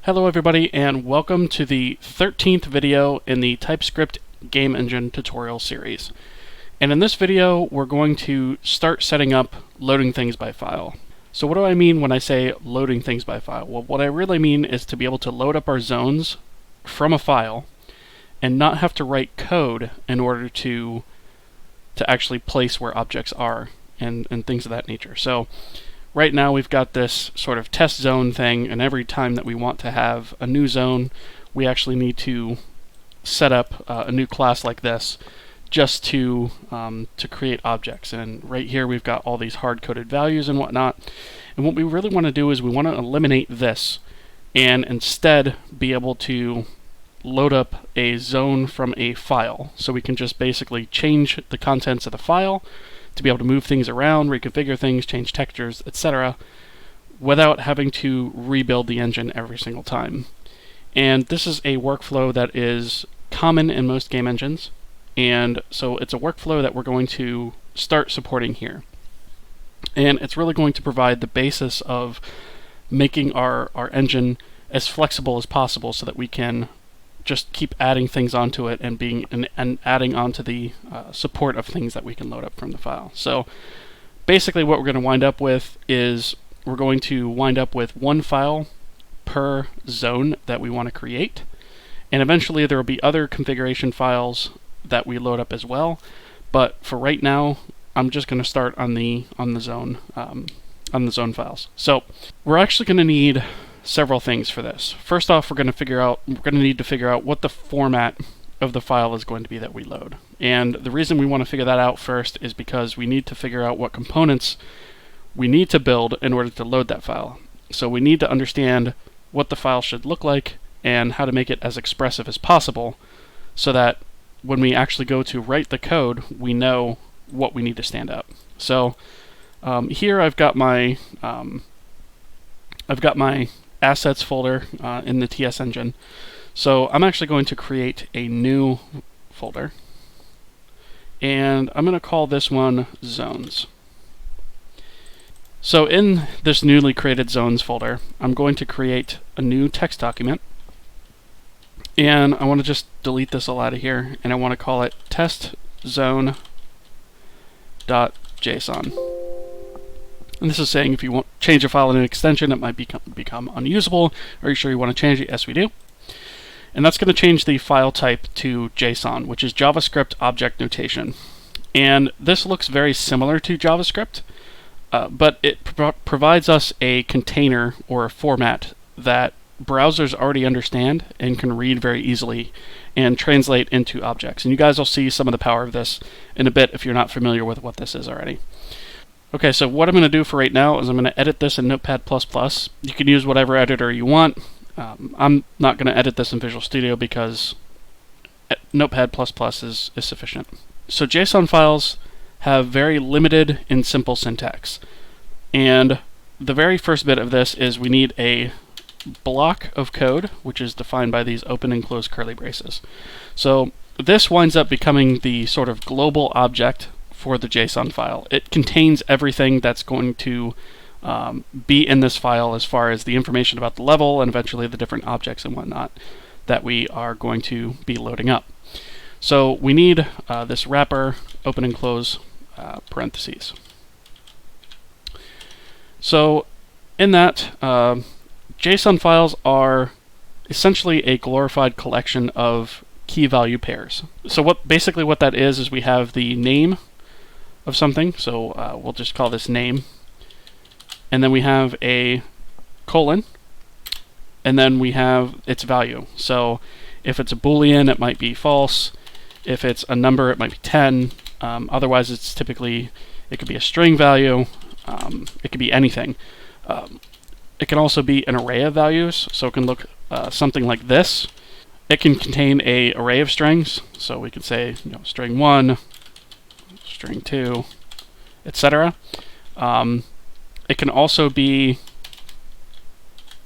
Hello everybody, and welcome to the 13th video in the TypeScript Game Engine tutorial series. And in this video, we're going to start setting up loading things by file. So what do I mean when I say loading things by file? Well, what I really mean is to be able to load up our zones from a file and not have to write code in order to actually place where objects are and things of that nature. So right now we've got this sort of test zone thing, and every time that we want to have a new zone, we actually need to set up a new class like this just to create objects. And right here we've got all these hard-coded values and whatnot. And what we really want to do is we want to eliminate this and instead be able to load up a zone from a file. So we can just basically change the contents of the file to be able to move things around, reconfigure things, change textures, etc., without having to rebuild the engine every single time. And this is a workflow that is common in most game engines, and so it's a workflow that we're going to start supporting here. And it's really going to provide the basis of making our engine as flexible as possible so that we can just keep adding things onto it and adding onto the support of things that we can load up from the file. So basically what we're going to wind up with is we're going to wind up with one file per zone that we want to create, and eventually there will be other configuration files that we load up as well, but for right now I'm just going to start on the zone files. So we're actually going to need several things for this. First off, we're going to need to figure out what the format of the file is going to be that we load. And the reason we want to figure that out first is because we need to figure out what components we need to build in order to load that file. So we need to understand what the file should look like and how to make it as expressive as possible so that when we actually go to write the code, we know what we need to stand up. So here I've got my assets folder in the TS engine. So I'm actually going to create a new folder, and I'm going to call this one zones. So in this newly created zones folder, I'm going to create a new text document, and I want to just delete this all out of here, and I want to call it testzone.json. And this is saying if you want to change a file in an extension, it might become unusable. Are you sure you want to change it? Yes, we do. And that's going to change the file type to JSON, which is JavaScript Object Notation. And this looks very similar to JavaScript, but it provides us a container or a format that browsers already understand and can read very easily and translate into objects. And you guys will see some of the power of this in a bit if you're not familiar with what this is already. Okay, so what I'm going to do for right now is I'm going to edit this in Notepad++. You can use whatever editor you want. I'm not going to edit this in Visual Studio because Notepad++ is sufficient. So JSON files have very limited and simple syntax. And the very first bit of this is we need a block of code, which is defined by these open and close curly braces. So this winds up becoming the sort of global object for the JSON file. It contains everything that's going to be in this file as far as the information about the level and eventually the different objects and whatnot that we are going to be loading up. So we need this wrapper, open and close parentheses. So in that, JSON files are essentially a glorified collection of key value pairs. So basically what that is we have the name of something, so we'll just call this name, and then we have a colon, and then we have its value. So if it's a boolean, it might be false. If it's a number, it might be 10. Otherwise it's typically, it could be a string value, it could be anything. It can also be an array of values, so it can look something like this. It can contain an array of strings, so we could say string 1, string 2, etc. It can also be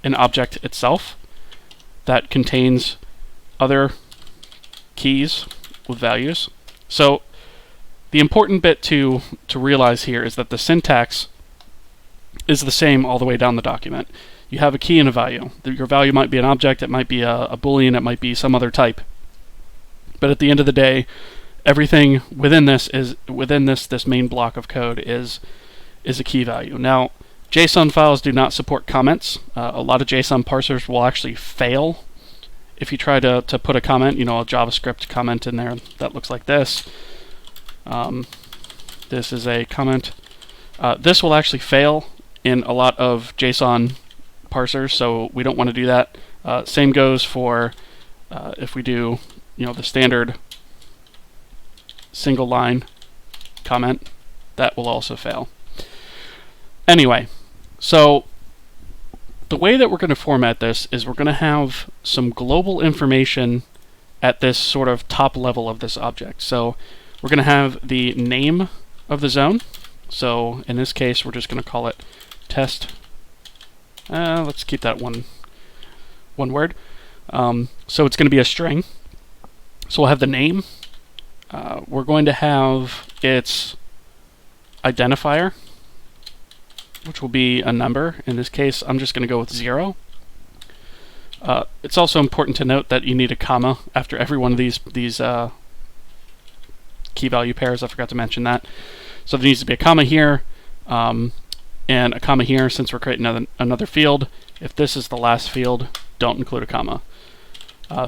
an object itself that contains other keys with values. So the important bit to realize here is that the syntax is the same all the way down the document. you have a key and a value. Your value might be an object, it might be a Boolean, it might be some other type. But at the end of the day, everything within this main block of code is a key value. Now, JSON files do not support comments. A lot of JSON parsers will actually fail if you try to put a comment, a JavaScript comment in there that looks like this. This is a comment. This will actually fail in a lot of JSON parsers, so we don't want to do that. Same goes for if we do, the standard single line comment, that will also fail. Anyway, so the way that we're going to format this is we're going to have some global information at this sort of top level of this object. So we're going to have the name of the zone. So in this case, we're just going to call it test. Let's keep that one word. So it's going to be a string. So we'll have the name. We're going to have its identifier, which will be a number. In this case, I'm just going to go with 0. It's also important to note that you need a comma after every one of these key value pairs. I forgot to mention that. So there needs to be a comma here and a comma here since we're creating another field. If this is the last field, don't include a comma.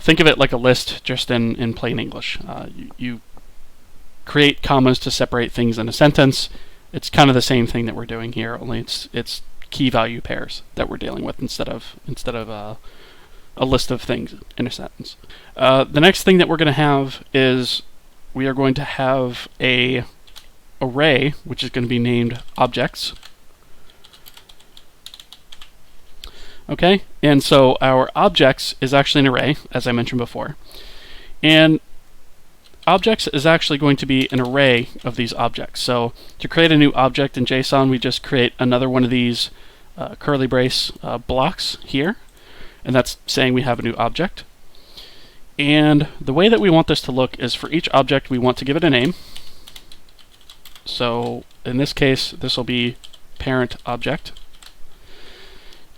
Think of it like a list, just in plain English. You create commas to separate things in a sentence. It's kind of the same thing that we're doing here, only it's key value pairs that we're dealing with instead of a list of things in a sentence. The next thing that we're going to have is we are going to have a array, which is going to be named objects. Okay, and so our objects is actually an array, as I mentioned before. And objects is actually going to be an array of these objects. So to create a new object in JSON, we just create another one of these curly brace blocks here, and that's saying we have a new object. And the way that we want this to look is for each object we want to give it a name. So in this case, this will be parent object.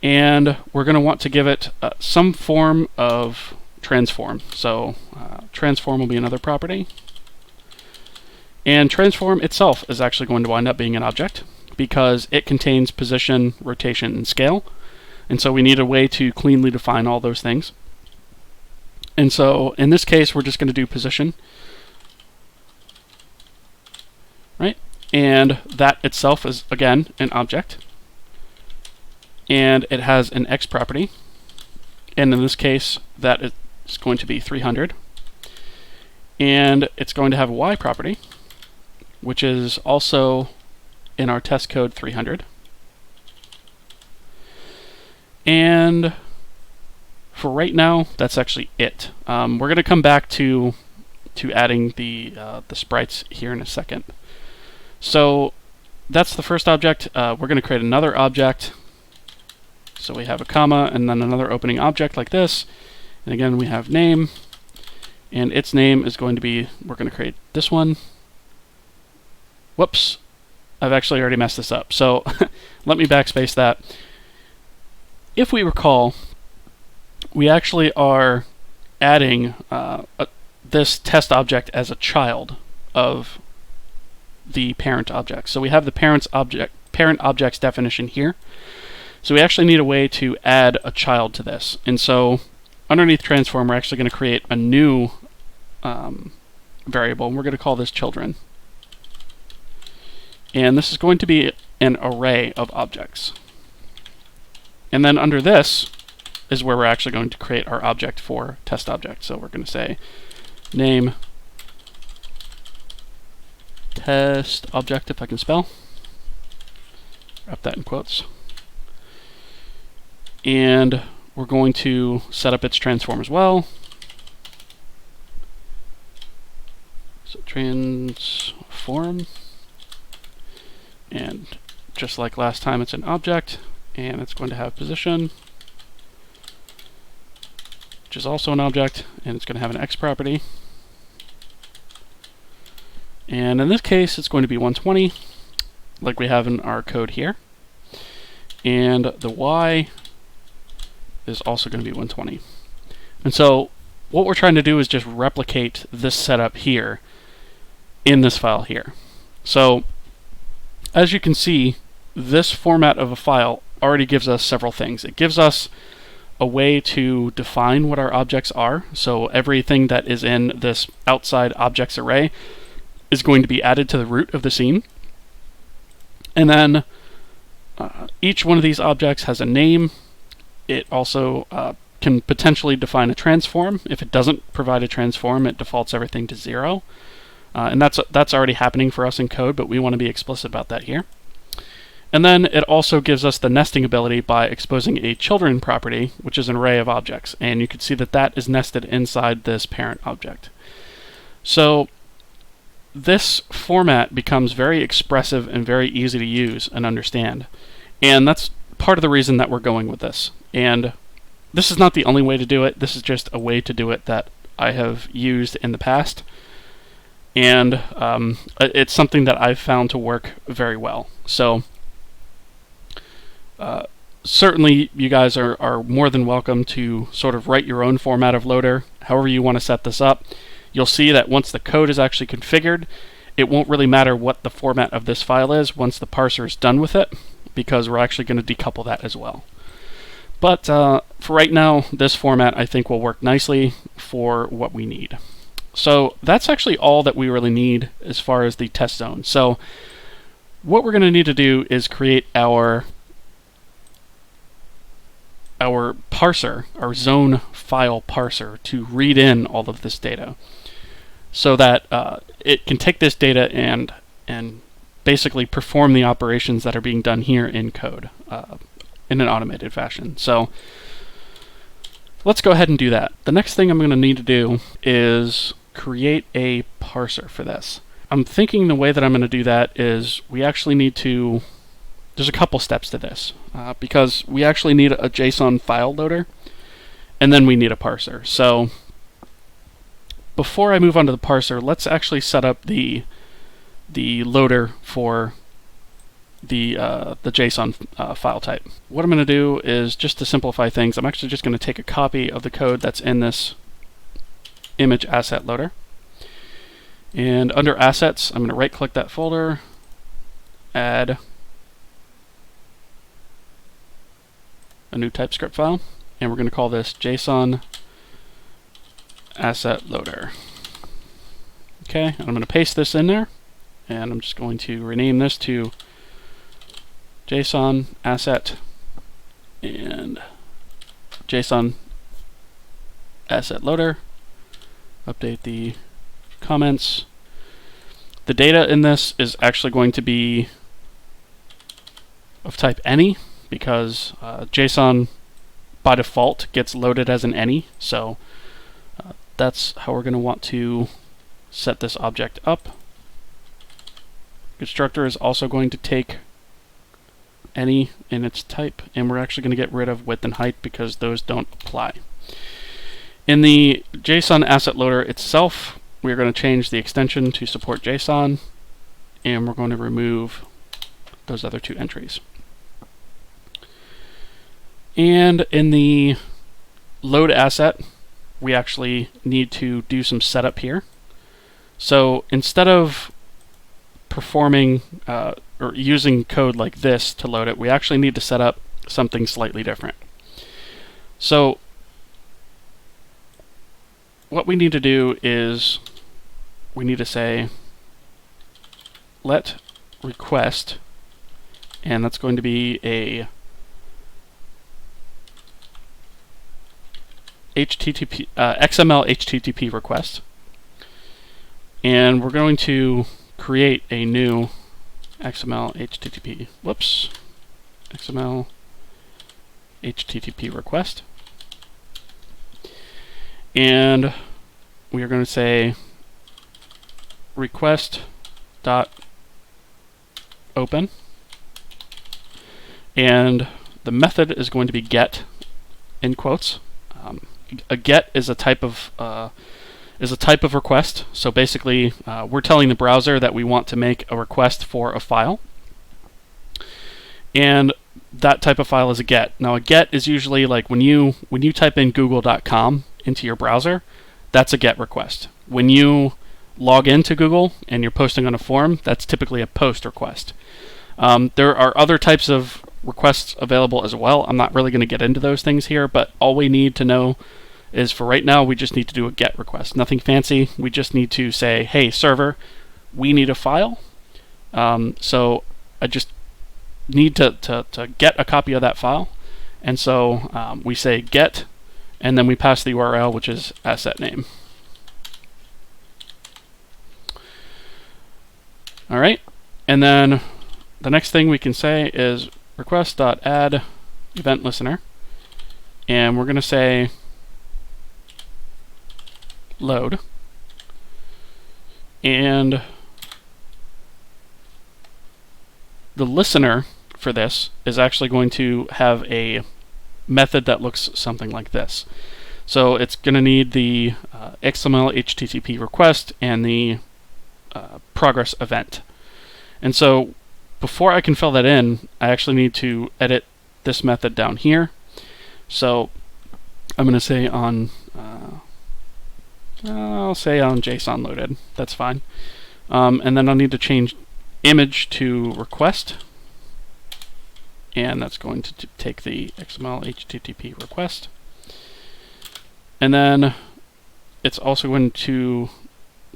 And we're going to want to give it some form of transform. So transform will be another property. And transform itself is actually going to wind up being an object because it contains position, rotation, and scale. And so we need a way to cleanly define all those things. And so in this case, we're just going to do position. Right? And that itself is, again, an object. And it has an X property. And in this case, that is going to be 300. And it's going to have a Y property, which is also in our test code 300. And for right now, that's actually it. We're going to come back to adding the sprites here in a second. So that's the first object. We're going to create another object. So we have a comma and then another opening object like this. And again, we have name. And its name is going to be, we're going to create this one. Whoops. I've actually already messed this up. So let me backspace that. If we recall, we actually are adding this test object as a child of the parent object. So we have the parent object's definition here. So we actually need a way to add a child to this. And so underneath transform, we're actually going to create a new variable, and we're going to call this children. And this is going to be an array of objects. And then under this is where we're actually going to create our object for test object. So we're going to say name test object, if I can spell. Wrap that in quotes. And we're going to set up its transform as well. So transform. And just like last time, it's an object, and it's going to have position, which is also an object, and it's going to have an X property. And in this case, it's going to be 120, like we have in our code here. And the Y is also going to be 120. And so what we're trying to do is just replicate this setup here in this file here. So as you can see, this format of a file already gives us several things. It gives us a way to define what our objects are. So everything that is in this outside objects array is going to be added to the root of the scene. And then each one of these objects has a name. It also can potentially define a transform. If it doesn't provide a transform, it defaults everything to 0. And that's already happening for us in code, but we want to be explicit about that here. And then it also gives us the nesting ability by exposing a children property, which is an array of objects. And you can see that that is nested inside this parent object. So this format becomes very expressive and very easy to use and understand. And that's part of the reason that we're going with this. And this is not the only way to do it. This is just a way to do it that I have used in the past. And it's something that I've found to work very well. So certainly you guys are more than welcome to sort of write your own format of loader, however you want to set this up. You'll see that once the code is actually configured, it won't really matter what the format of this file is once the parser is done with it, because we're actually going to decouple that as well. But for right now, this format I think will work nicely for what we need. So that's actually all that we really need as far as the test zone. So what we're going to need to do is create our parser, our zone file parser, to read in all of this data, so that it can take this data and basically perform the operations that are being done here in code in an automated fashion. So let's go ahead and do that. The next thing I'm going to need to do is create a parser for this. I'm thinking the way that I'm going to do that is we actually need to, there's a couple steps to this, because we actually need a JSON file loader, and then we need a parser. So before I move on to the parser, let's actually set up the loader for the JSON file type. What I'm going to do is, just to simplify things, I'm actually just going to take a copy of the code that's in this image asset loader, and under assets I'm going to right click that folder, add a new TypeScript file, and we're going to call this JSON asset loader. Okay, and I'm going to paste this in there, and I'm just going to rename this to JSON asset and JSON asset loader. Update the comments. The data in this is actually going to be of type any, because JSON by default gets loaded as an any, so that's how we're going to want to set this object up. Constructor is also going to take any in its type, and we're actually going to get rid of width and height because those don't apply. In the JSON asset loader itself, we're going to change the extension to support JSON, and we're going to remove those other two entries. And in the load asset, we actually need to do some setup here. So instead of performing or using code like this to load it, we actually need to set up something slightly different. So what we need to do is we need to say let request, and that's going to be a HTTP XML HTTP request, and we're going to create a new XML HTTP XML HTTP request, and we are going to say request dot open, and the method is going to be get in quotes. A get is a type of request. So basically, we're telling the browser that we want to make a request for a file, and that type of file is a get. Now a get is usually like when you type in google.com into your browser, that's a get request. When you log into Google and you're posting on a forum, that's typically a post request. There are other types of requests available as well. I'm not really going to get into those things here, but all we need to know is for right now, we just need to do a get request. Nothing fancy. We just need to say, hey, server, we need a file. So I just need to get a copy of that file. And so we say get, and then we pass the URL, which is asset name. All right. And then the next thing we can say is request.add event listener. And we're going to say load. And the listener for this is actually going to have a method that looks something like this. So it's going to need the XML HTTP request and the progress event. And so before I can fill that in, I actually need to edit this method down here. So I'm going to say on, I'll say on JSON loaded. That's fine. And then I'll need to change image to request. And that's going to take the XML HTTP request. And then it's also going to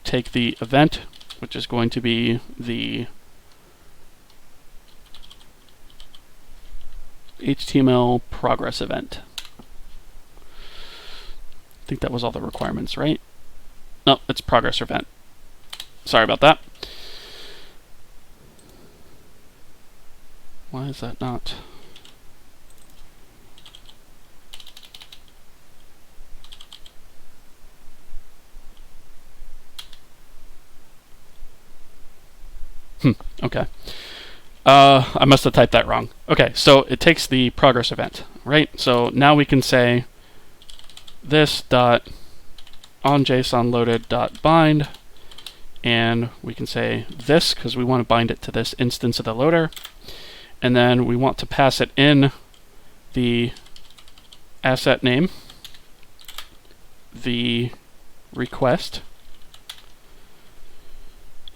take the event, which is going to be the HTML progress event. I think that was all the requirements, right? No, it's progress event. Sorry about that. Why is that not? Okay. I must have typed that wrong. Okay, so it takes the progress event, right? So now we can say this dot on JSON loaded dot bind, and we can say this because we want to bind it to this instance of the loader, and then we want to pass it in the asset name, the request,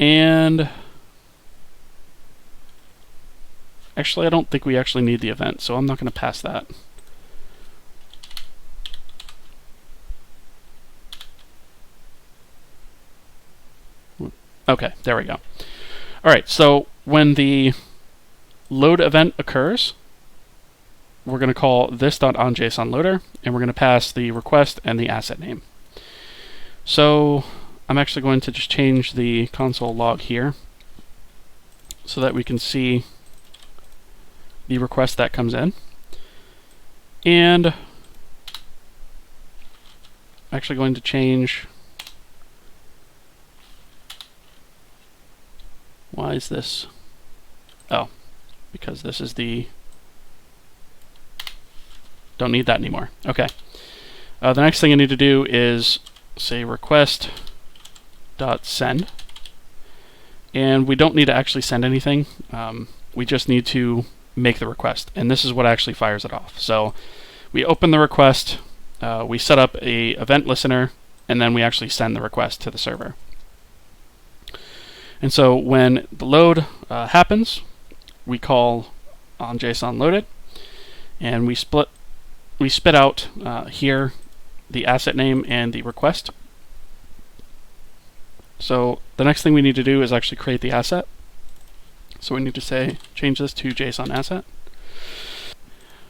and actually I don't think we actually need the event, so I'm not going to pass that. Okay, there we go. Alright, so when the load event occurs, we're going to call this.onJSONLoader, and we're going to pass the request and the asset name. So I'm actually going to just change the console log here so that we can see the request that comes in. And I'm actually going to change. Why is this? Oh, because this is the, don't need that anymore. Okay. The next thing I need to do is say request.send. And we don't need to actually send anything. We just need to make the request. And this is what actually fires it off. So we open the request, we set up a event listener, and then we actually send the request to the server. And so when the load happens, we call on JSON loaded, and we spit out here the asset name and the request. So the next thing we need to do is actually create the asset. So we need to say change this to JSON asset.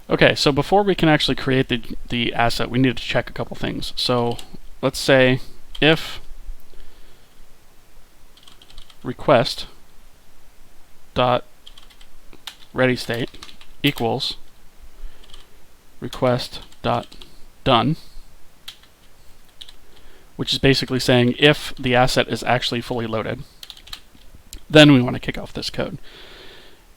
Okay, so before we can actually create the asset, we need to check a couple things. So let's say if request dot ready state equals request dot done, which is basically saying if the asset is actually fully loaded, then we want to kick off this code.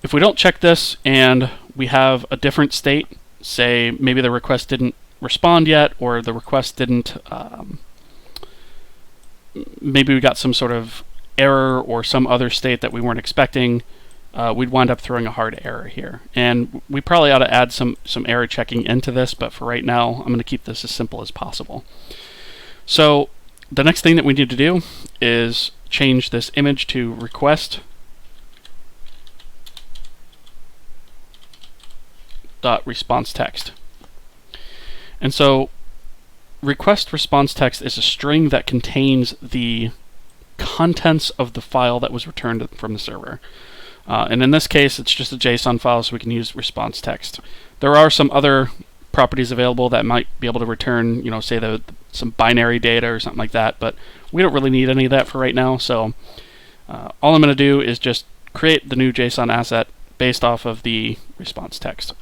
If we don't check this and we have a different state, say maybe the request didn't respond yet, or the request didn't, maybe we got some sort of error or some other state that we weren't expecting, we'd wind up throwing a hard error here. And we probably ought to add some error checking into this, but for right now, I'm going to keep this as simple as possible. So the next thing that we need to do is change this image to request .response text. And so request response text is a string that contains the contents of the file that was returned from the server. And in this case, it's just a JSON file, so we can use response text. There are some other properties available that might be able to return, say some binary data or something like that, but we don't really need any of that for right now. So all I'm going to do is just create the new JSON asset based off of the response text.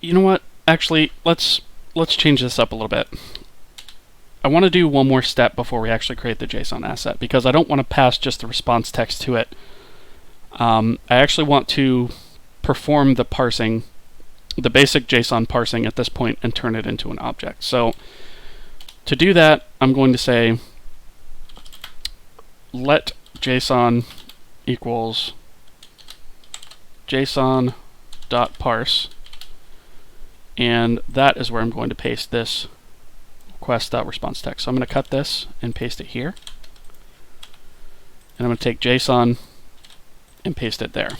You know what? Actually, let's change this up a little bit. I want to do one more step before we actually create the JSON asset, because I don't want to pass just the response text to it. I actually want to perform the parsing, the basic JSON parsing at this point, and turn it into an object. So to do that, I'm going to say let JSON equals JSON.parse, and that is where I'm going to paste this request.response text. So I'm going to cut this and paste it here, and I'm going to take JSON and paste it there.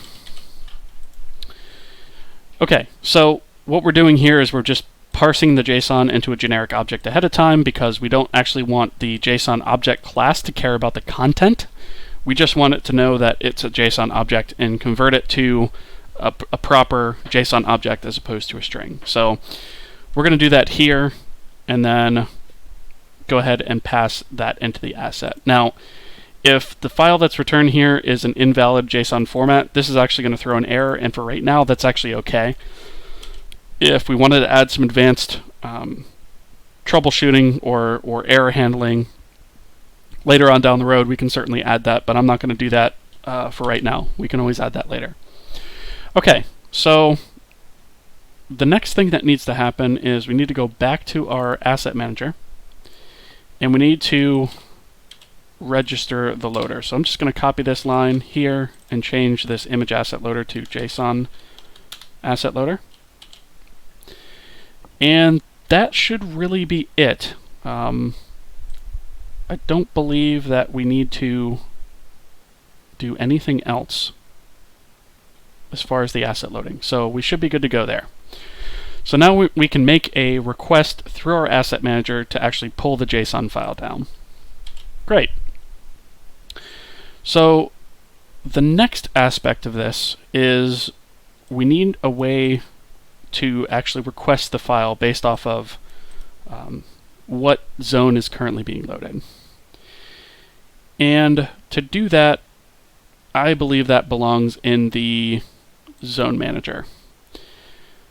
Okay, so what we're doing here is we're just parsing the JSON into a generic object ahead of time, because we don't actually want the JSON object class to care about the content. We just want it to know that it's a JSON object and convert it to a proper JSON object as opposed to a string. So we're going to do that here, and then go ahead and pass that into the asset. Now, if the file that's returned here is an invalid JSON format, this is actually going to throw an error, and for right now, that's actually okay. If we wanted to add some advanced troubleshooting or error handling later on down the road, we can certainly add that, but I'm not going to do that for right now. We can always add that later. Okay, so the next thing that needs to happen is we need to go back to our asset manager, and we need to register the loader. So I'm just going to copy this line here and change this image asset loader to JSON asset loader. And that should really be it. I don't believe that we need to do anything else as far as the asset loading. So we should be good to go there. So now we can make a request through our asset manager to actually pull the JSON file down. Great. So the next aspect of this is we need a way to actually request the file based off of what zone is currently being loaded. And to do that, I believe that belongs in the zone manager.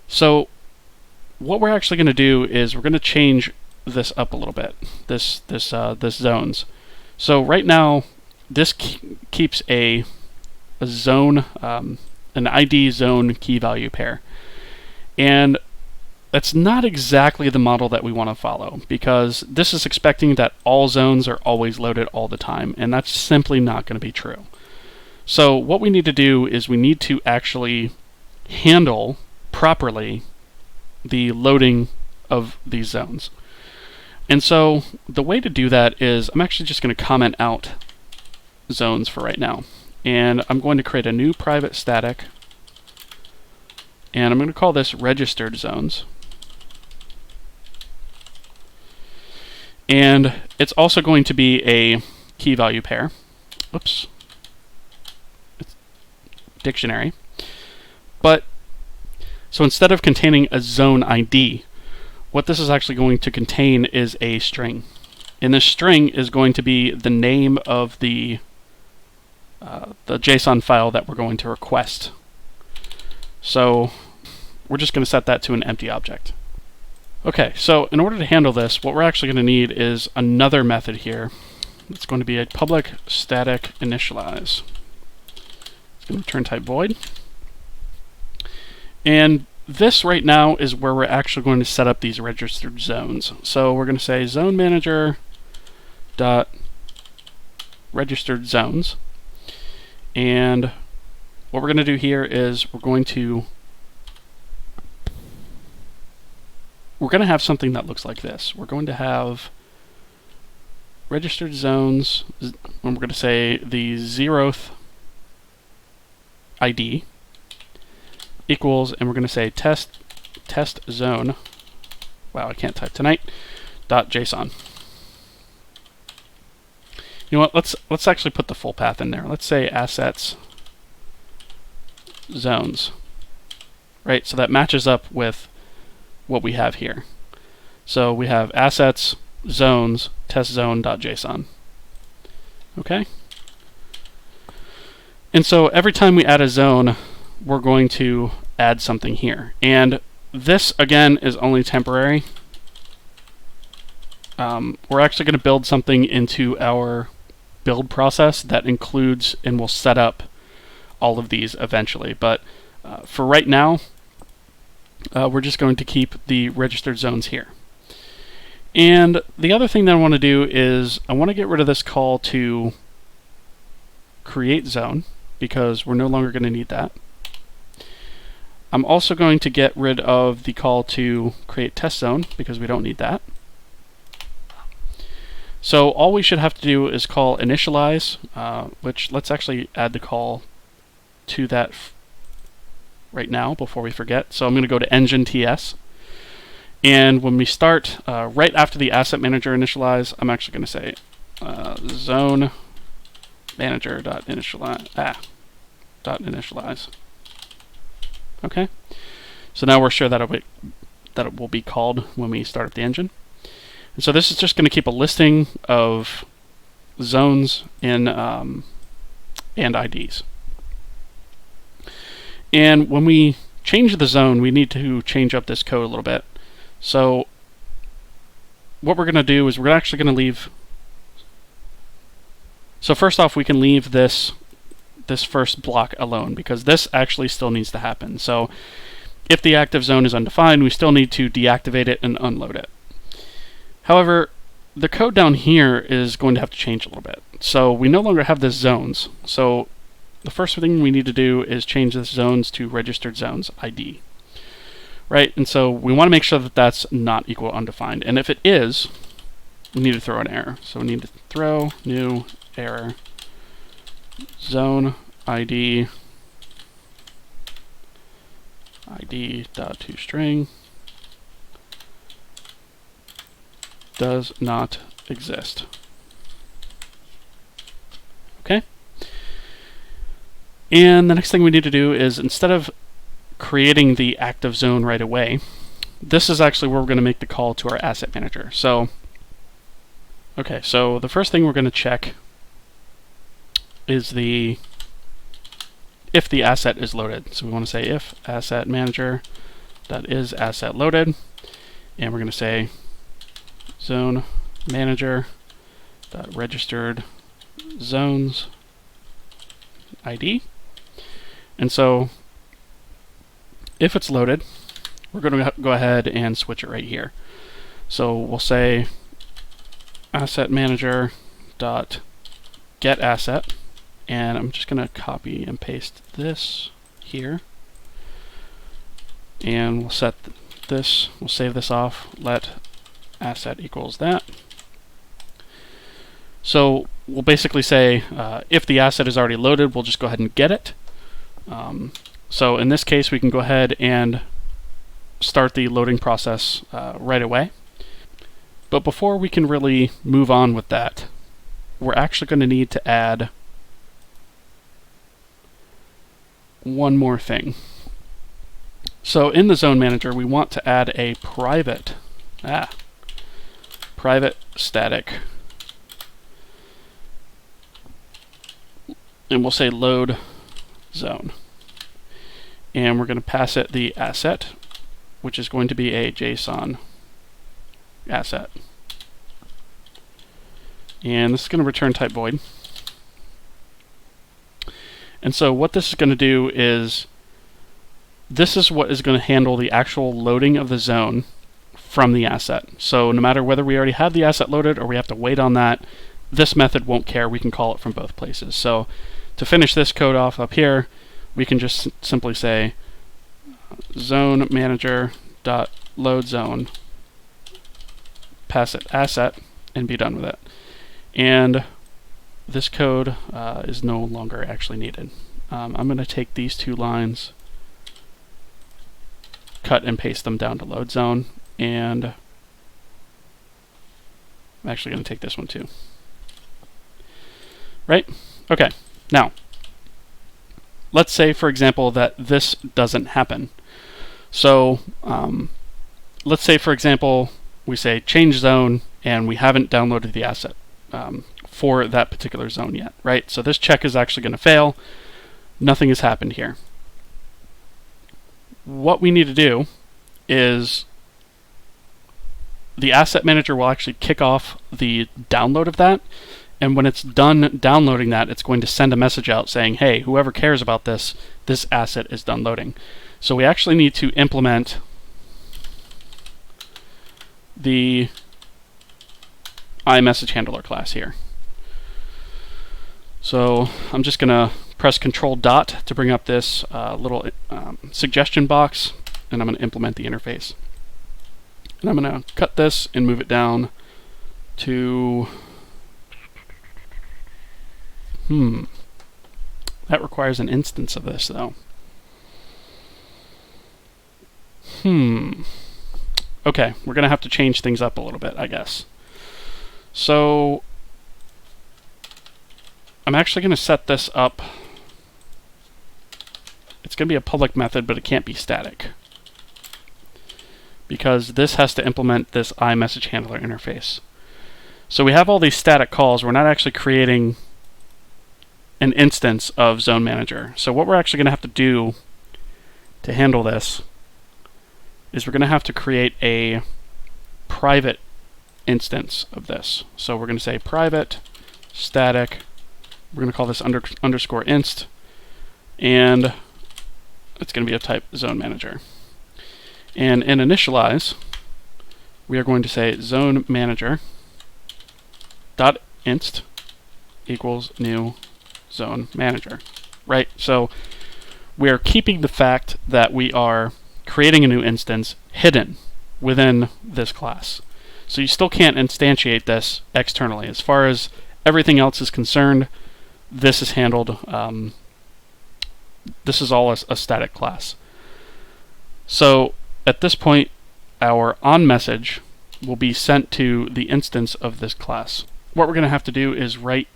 So what we're actually going to do is we're going to change this up a little bit, this zones. So right now, this keeps a zone, an ID zone key value pair. And that's not exactly the model that we want to follow, because this is expecting that all zones are always loaded all the time, and that's simply not going to be true. So what we need to do is we need to actually handle properly the loading of these zones. And so the way to do that is I'm actually just going to comment out zones for right now. And I'm going to create a new private static, and I'm going to call this registered zones. And it's also going to be a key value pair. Oops. It's dictionary. But so instead of containing a zone ID, what this is actually going to contain is a string. And this string is going to be the name of the JSON file that we're going to request. So we're just going to set that to an empty object. Okay, so in order to handle this, what we're actually going to need is another method here. It's going to be a public static initialize. It's going to return type void. And this right now is where we're actually going to set up these registered zones. So we're going to say zone manager dot registered zones. And what we're going to do here is we're going to have something that looks like this. We're going to have registered zones, and we're going to say the 0th ID equals, and we're going to say test zone. Wow, I can't type tonight. .json. You know what? Let's actually put the full path in there. Let's say assets zones. Right? So that matches up with what we have here. So we have assets zones test zone.json. Okay? And so every time we add a zone, we're going to add something here. And this, again, is only temporary. We're actually going to build something into our build process that includes and will set up all of these eventually. But for right now, we're just going to keep the registered zones here. And the other thing that I want to do is I want to get rid of this call to create zone, because we're no longer going to need that. I'm also going to get rid of the call to create test zone, because we don't need that. So all we should have to do is call initialize, which let's actually add the call to that right now before we forget. So I'm going to go to engine TS. And when we start, right after the asset manager initialize, I'm actually going to say zone manager .initialize. Okay. So now we're sure that it will be called when we start up the engine. And so this is just going to keep a listing of zones in and IDs. And when we change the zone, we need to change up this code a little bit. So what we're going to do is we're actually going to leave. So first off, we can leave this first block alone, because this actually still needs to happen. So if the active zone is undefined, we still need to deactivate it and unload it. However, the code down here is going to have to change a little bit. So we no longer have this zones. So the first thing we need to do is change this zones to registered zones ID. Right? And so we want to make sure that that's not equal undefined. And if it is, we need to throw an error. So we need to throw new error zone ID id.toString does not exist. Okay? And the next thing we need to do is, instead of creating the active zone right away, this is actually where we're going to make the call to our asset manager. So, okay, so the first thing we're going to check is if the asset is loaded. So we want to say if asset manager that is asset loaded, and we're going to say zone manager dot registered zones ID. And so if it's loaded, we're going to go ahead and switch it right here. So we'll say asset manager dot get asset, and I'm just going to copy and paste this here, and we'll set this, we'll save this off, let asset equals that. So we'll basically say if the asset is already loaded, we'll just go ahead and get it. So in this case, we can go ahead and start the loading process right away. But before we can really move on with that, we're actually going to need to add one more thing. So in the zone manager, we want to add a private static, and we'll say load zone, and we're going to pass it the asset, which is going to be a JSON asset, and this is going to return type void. And so what this is going to do is, this is what is going to handle the actual loading of the zone from the asset. So no matter whether we already have the asset loaded or we have to wait on that, this method won't care. We can call it from both places. So to finish this code off up here, we can just simply say zone manager dot load zone, pass it asset, and be done with it. And this code is no longer actually needed. I'm going to take these two lines, cut and paste them down to load zone, and I'm actually going to take this one too. Right? Okay. Now, let's say, for example, that this doesn't happen. So, let's say, for example, we say change zone, and we haven't downloaded the asset for that particular zone yet, right? So this check is actually going to fail. Nothing has happened here. What we need to do is the asset manager will actually kick off the download of that, and when it's done downloading that, it's going to send a message out saying, hey, whoever cares about this, this asset is done loading. So we actually need to implement the iMessage handler class here. So I'm just going to press Control dot to bring up this little suggestion box, and I'm going to implement the interface. And I'm going to cut this and move it down to... That requires an instance of this, though. Okay, we're going to have to change things up a little bit, I guess. So I'm actually going to set this up. It's going to be a public method, but it can't be static, because this has to implement this iMessage handler interface. So we have all these static calls. We're not actually creating an instance of Zone Manager. So what we're actually going to have to do to handle this is we're going to have to create a private instance of this. So we're going to say private static. We're going to call this underscore inst, and it's going to be of type Zone Manager. And in initialize, we are going to say zone manager dot inst equals new zone manager, right? So we're keeping the fact that we are creating a new instance hidden within this class. So you still can't instantiate this externally. As far as everything else is concerned, this is handled, this is all a static class. So at this point, our onMessage will be sent to the instance of this class. What we're going to have to do is right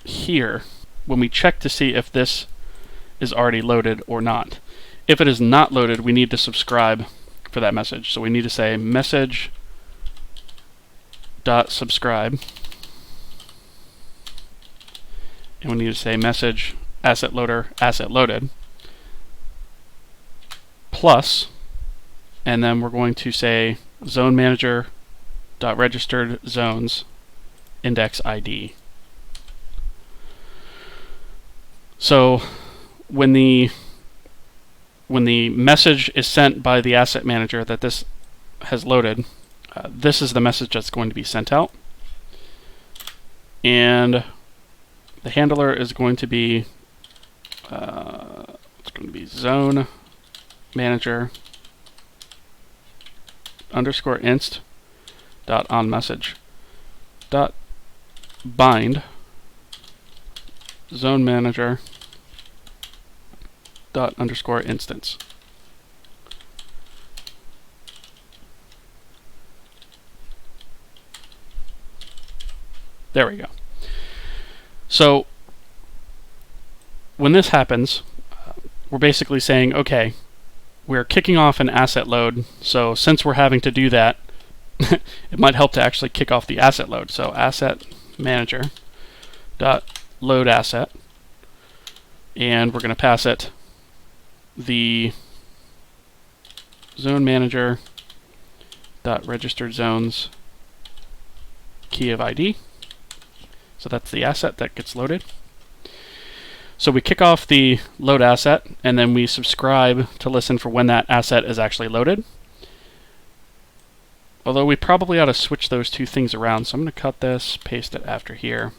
here, when we check to see if this is already loaded or not. If it is not loaded, we need to subscribe for that message. So we need to say message.subscribe, and we need to say message asset loader asset loaded plus, and then we're going to say zone manager dot registered zones index ID. So when the message is sent by the asset manager that this has loaded, this is the message that's going to be sent out, and the handler is going to be zone manager underscore inst dot onMessage dot bind zone manager dot underscore instance. There we go. So when this happens, we're basically saying, okay, we're kicking off an asset load. So since we're having to do that, it might help to actually kick off the asset load. So asset manager dot load asset, and we're going to pass it the zone manager dot registered zones key of ID. So that's the asset that gets loaded. So we kick off the load asset, and then we subscribe to listen for when that asset is actually loaded. Although we probably ought to switch those two things around, so I'm going to cut this, paste it after here.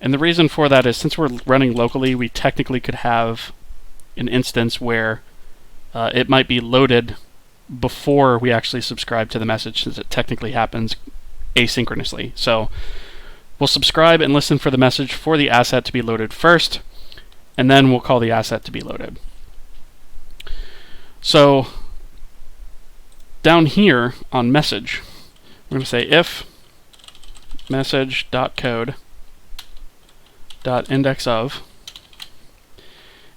And the reason for that is since we're running locally, we technically could have an instance where it might be loaded before we actually subscribe to the message, since it technically happens asynchronously. So we'll subscribe and listen for the message for the asset to be loaded first, and then we'll call the asset to be loaded. So down here on message, we're going to say if message.code.indexOf,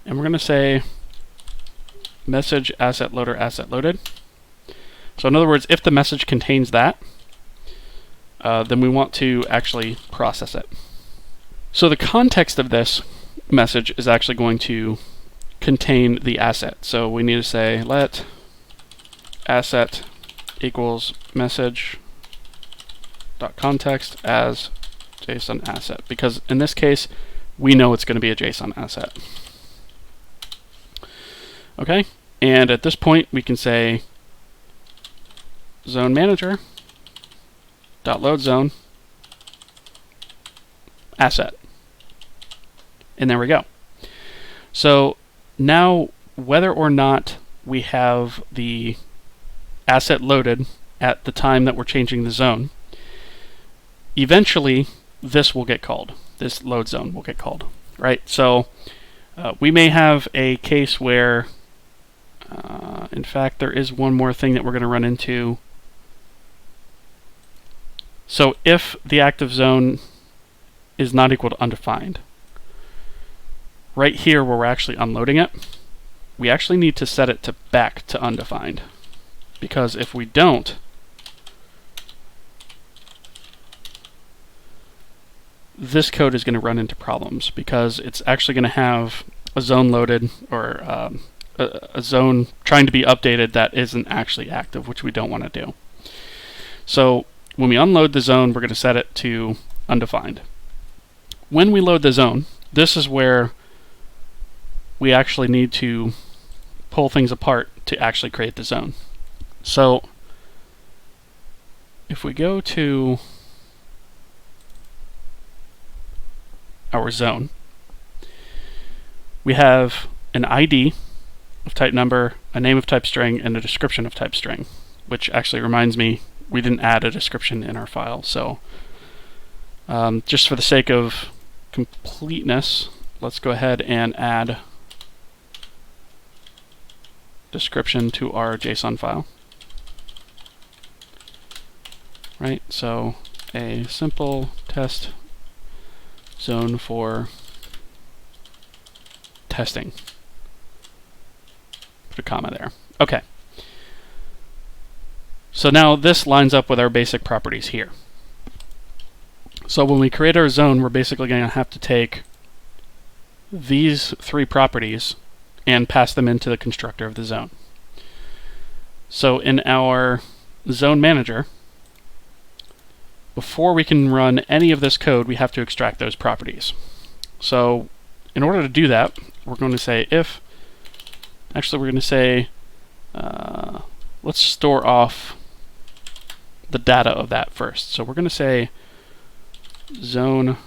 and we're going to say message asset loader asset loaded. So in other words, if the message contains that, then we want to actually process it. So the context of this message is actually going to contain the asset. So we need to say let asset equals message.context as JSON asset, because in this case we know it's going to be a JSON asset. Okay, and at this point we can say zone manager dot load zone asset, and there we go. So now, whether or not we have the asset loaded at the time that we're changing the zone, eventually this will get called. This load zone will get called, right? So we may have a case where, in fact, there is one more thing that we're going to run into. So if the active zone is not equal to undefined, right here where we're actually unloading it, we actually need to set it to back to undefined, because if we don't, this code is going to run into problems, because it's actually going to have a zone loaded, or a zone trying to be updated that isn't actually active, which we don't want to do. So when we unload the zone, we're going to set it to undefined. When we load the zone, this is where we actually need to pull things apart to actually create the zone. So if we go to our zone, we have an ID of type number, a name of type string, and a description of type string, which actually reminds me, we didn't add a description in our file. So just for the sake of completeness, let's go ahead and add description to our JSON file. Right, so a simple test zone for testing. Put a comma there. Okay. So now this lines up with our basic properties here. So when we create our zone, we're basically going to have to take these three properties and pass them into the constructor of the zone. So in our zone manager, before we can run any of this code, we have to extract those properties. So in order to do that, we're going to say if, actually we're going to say, let's store off the data of that first. So we're going to say zone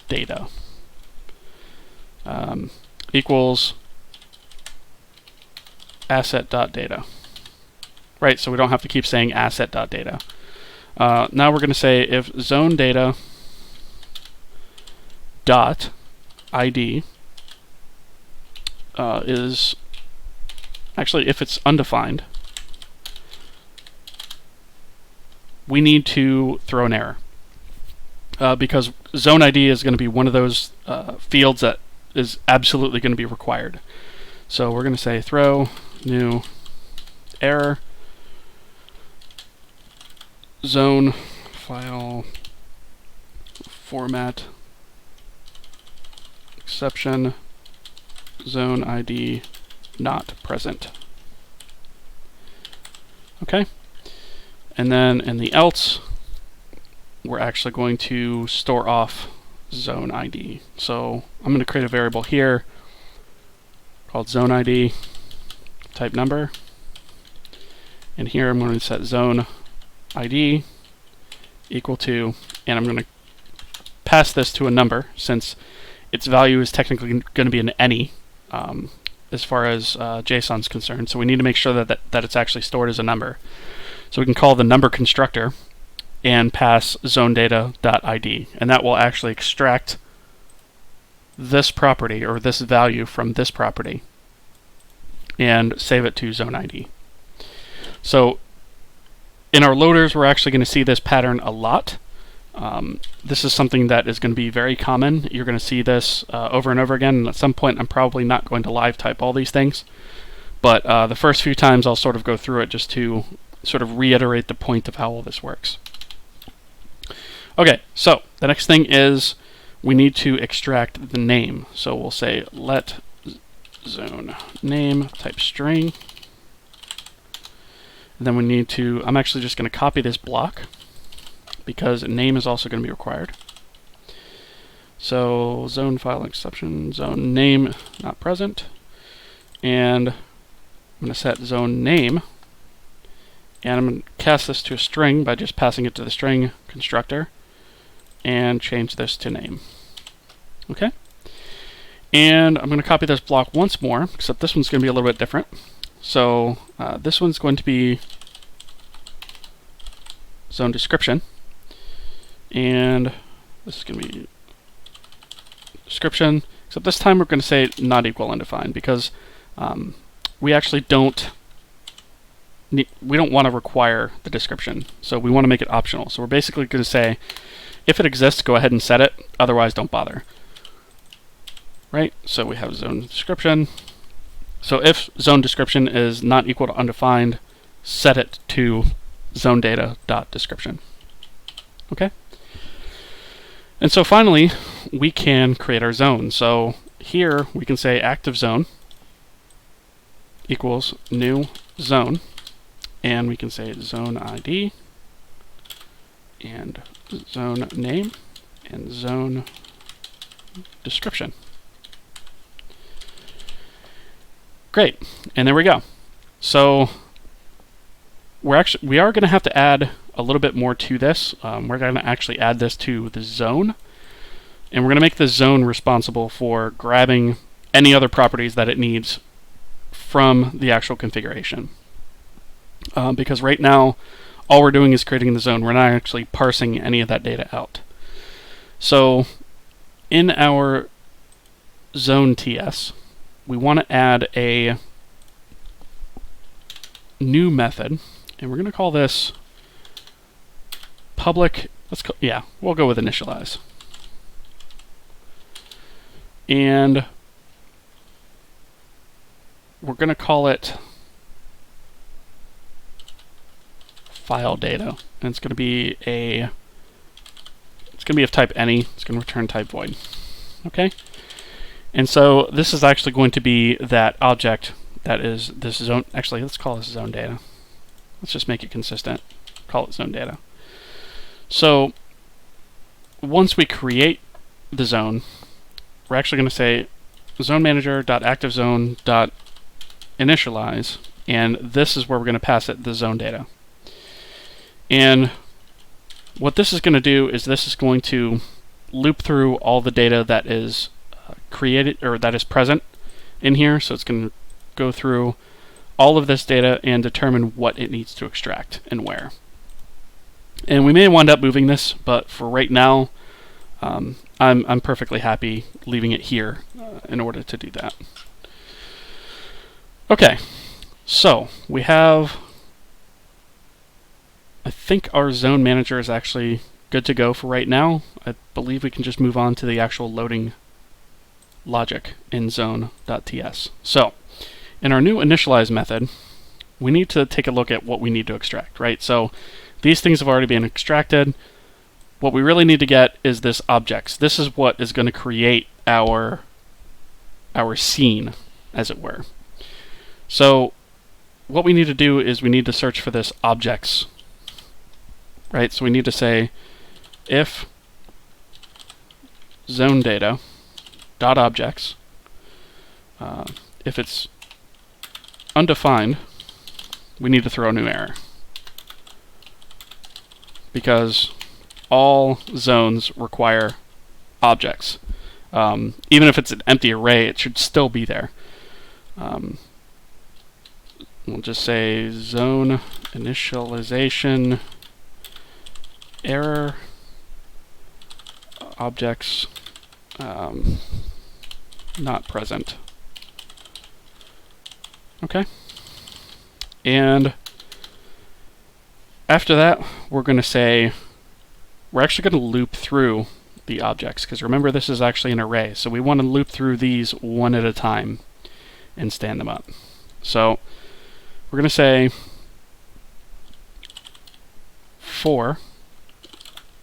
data equals asset.data. Right, so we don't have to keep saying asset.data. Now we're going to say if zone data dot ID is, actually if it's undefined, we need to throw an error, because zone ID is going to be one of those fields that is absolutely going to be required. So we're going to say throw new error zone file format exception zone ID not present. Okay, and then in the else, we're actually going to store off zone ID. So I'm going to create a variable here called zone ID type number, and here I'm going to set zone ID equal to, and I'm going to pass this to a number since its value is technically going to be an any, as far as JSON is concerned. So we need to make sure that it's actually stored as a number. So we can call the number constructor and pass zonedata.id, and that will actually extract this property or this value from this property and save it to zone ID. So in our loaders, we're actually going to see this pattern a lot. This is something that is going to be very common. You're going to see this over and over again, and at some point I'm probably not going to live type all these things, but the first few times I'll sort of go through it just to sort of reiterate the point of how all this works. Okay, so the next thing is we need to extract the name. So we'll say let zone name type string. And then we need to, I'm actually just going to copy this block because name is also going to be required. So zone file exception, zone name not present. And I'm going to set zone name. And I'm going to cast this to a string by just passing it to the string constructor and change this to name. Okay? And I'm going to copy this block once more, except this one's going to be a little bit different. So this one's going to be zone description. And this is going to be description, except this time we're going to say not equal undefined because we actually don't want to require the description, so we want to make it optional. So we're basically going to say, if it exists, go ahead and set it, otherwise don't bother. Right? So we have zone description. So if zone description is not equal to undefined, set it to zonedata.description. Okay? And so finally, we can create our zone. So here we can say active zone equals new zone. And we can say zone ID and zone name and zone description. Great, and there we go. So we are going to have to add a little bit more to this. We're going to actually add this to the zone, and we're going to make the zone responsible for grabbing any other properties that it needs from the actual configuration. Because right now, all we're doing is creating the zone. We're not actually parsing any of that data out. So in our zone TS, we want to add a new method, and we're going to call this public. We'll go with initialize. And we're going to call it file data, and it's going to be of type any. It's going to return type void. Okay, and so this is actually going to be that object that is this zone. Actually, let's call this zone data. Let's just make it consistent. Call it zone data. So once we create the zone, we're actually going to say zone manager.activeZone.initialize, and this is where we're going to pass it the zone data. And what this is going to do is this is going to loop through all the data that is created or that is present in here. So it's going to go through all of this data and determine what it needs to extract and where. And we may wind up moving this, but for right now, I'm perfectly happy leaving it here in order to do that. Okay, so we have. I think our zone manager is actually good to go for right now. I believe we can just move on to the actual loading logic in zone.ts. So in our new initialize method, we need to take a look at what we need to extract, right? So these things have already been extracted. What we really need to get is this objects. This is what is going to create our scene, as it were. So what we need to do is we need to search for this objects. Right, so we need to say if zone data dot objects, if it's undefined, we need to throw a new error because all zones require objects. Even if it's an empty array, it should still be there. We'll just say zone initialization error objects not present. Okay. And after that, we're going to say we're actually going to loop through the objects, because remember, this is actually an array, so we want to loop through these one at a time and stand them up. So we're going to say for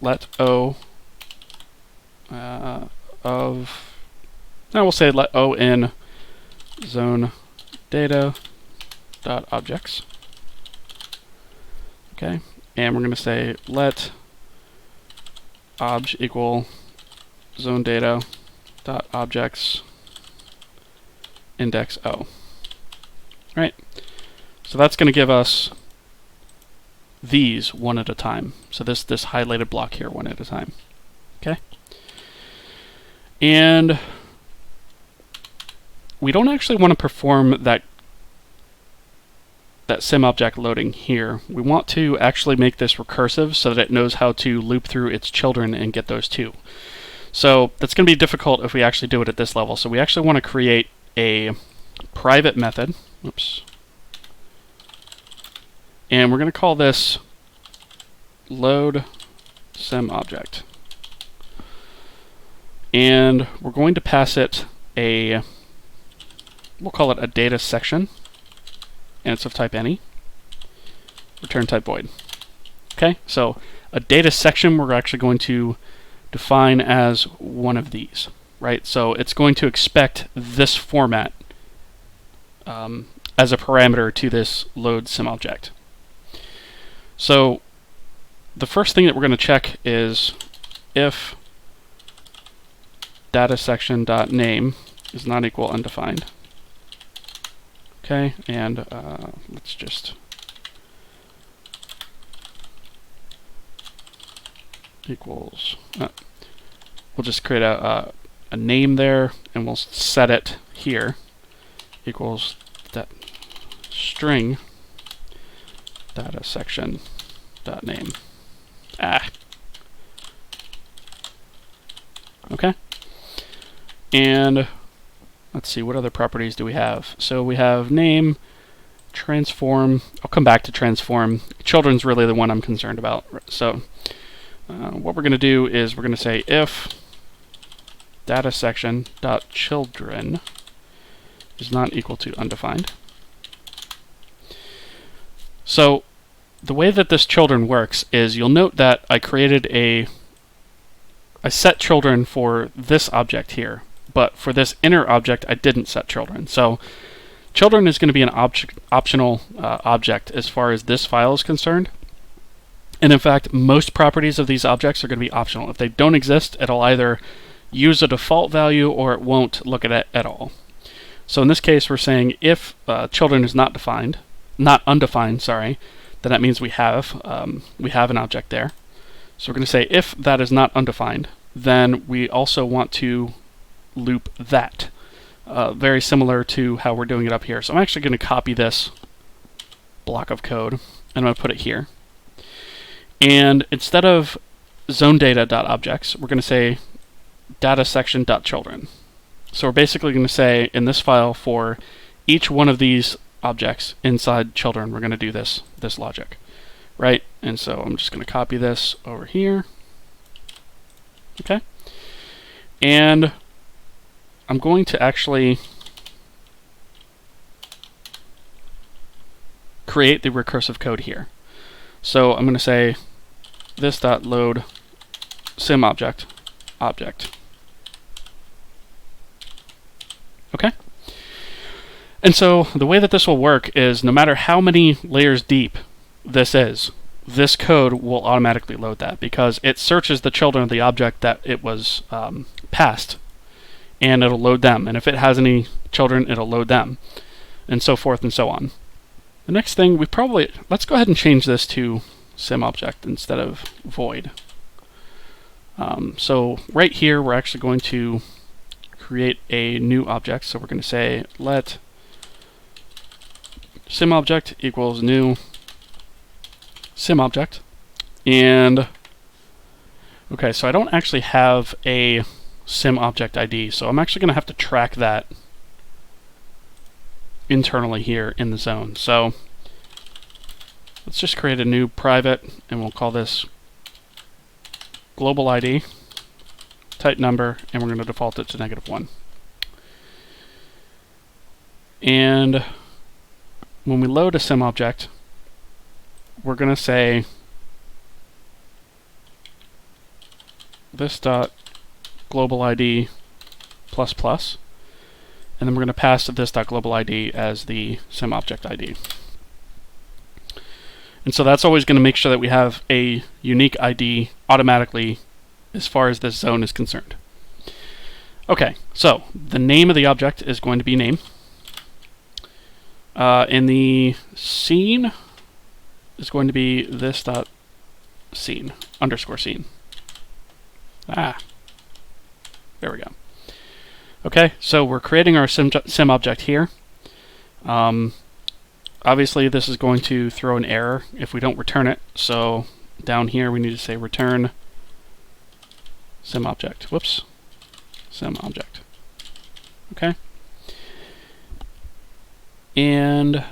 let O of, now we'll say let O in zone data dot objects. Okay, and we're going to say let obj equal zone data dot objects index O. Right, so that's going to give us these one at a time. So this highlighted block here one at a time. Okay, and we don't actually want to perform that sim object loading here. We want to actually make this recursive so that it knows how to loop through its children and get those too. So that's going to be difficult if we actually do it at this level. So we actually want to create a private method. Oops. And we're going to call this load sim object. And we're going to pass it a, we'll call it a data section, and it's of type any, return type void. Okay, so a data section we're actually going to define as one of these, right? So it's going to expect this format as a parameter to this load sim object. So the first thing that we're going to check is if data section dot name is not equal undefined. Okay, and let's just equals. We'll just create a name there, and we'll set it here equals that string data section dot name. Okay, and let's see, what other properties do we have? So we have name, transform. I'll come back to transform. Children's really the one I'm concerned about. So what we're going to do is we're going to say if data section dot children is not equal to undefined. So the way that this children works is you'll note that I created I set children for this object here, but for this inner object I didn't set children. So children is going to be an optional object as far as this file is concerned. And in fact, most properties of these objects are going to be optional. If they don't exist, it'll either use a default value or it won't look at it at all. So in this case, we're saying if children is not undefined, sorry, then that means we have an object there. So we're going to say if that is not undefined, then we also want to loop that. Very similar to how we're doing it up here. So I'm actually going to copy this block of code and I'm going to put it here. And instead of zonedata.objects, we're going to say datasection.children. So we're basically going to say in this file for each one of these objects inside children, we're going to do this logic, right? And so I'm just going to copy this over here. Okay. And I'm going to actually create the recursive code here. So I'm going to say this.load sim object. Okay? And so the way that this will work is no matter how many layers deep this is, this code will automatically load that because it searches the children of the object that it was passed, and it'll load them. And if it has any children, it'll load them, and so forth and so on. The next thing, let's go ahead and change this to sim object instead of void. So right here, we're actually going to create a new object. So we're going to say let SimObject equals new SimObject. And okay, so I don't actually have a SimObject ID, so I'm actually going to have to track that internally here in the zone. So let's just create a new private, and we'll call this global ID, type number, and we're going to default it to -1. And when we load a SimObject, we're going to say this dot global ID plus plus, and then we're going to pass this dot global ID as the SimObject ID. And so that's always going to make sure that we have a unique ID automatically as far as this zone is concerned. Okay, so the name of the object is going to be name. In the scene is going to be this dot scene underscore scene. There we go. Okay, so we're creating our sim object here. Obviously, this is going to throw an error if we don't return it. So down here, we need to say return SimObject. Whoops, SimObject. Okay. And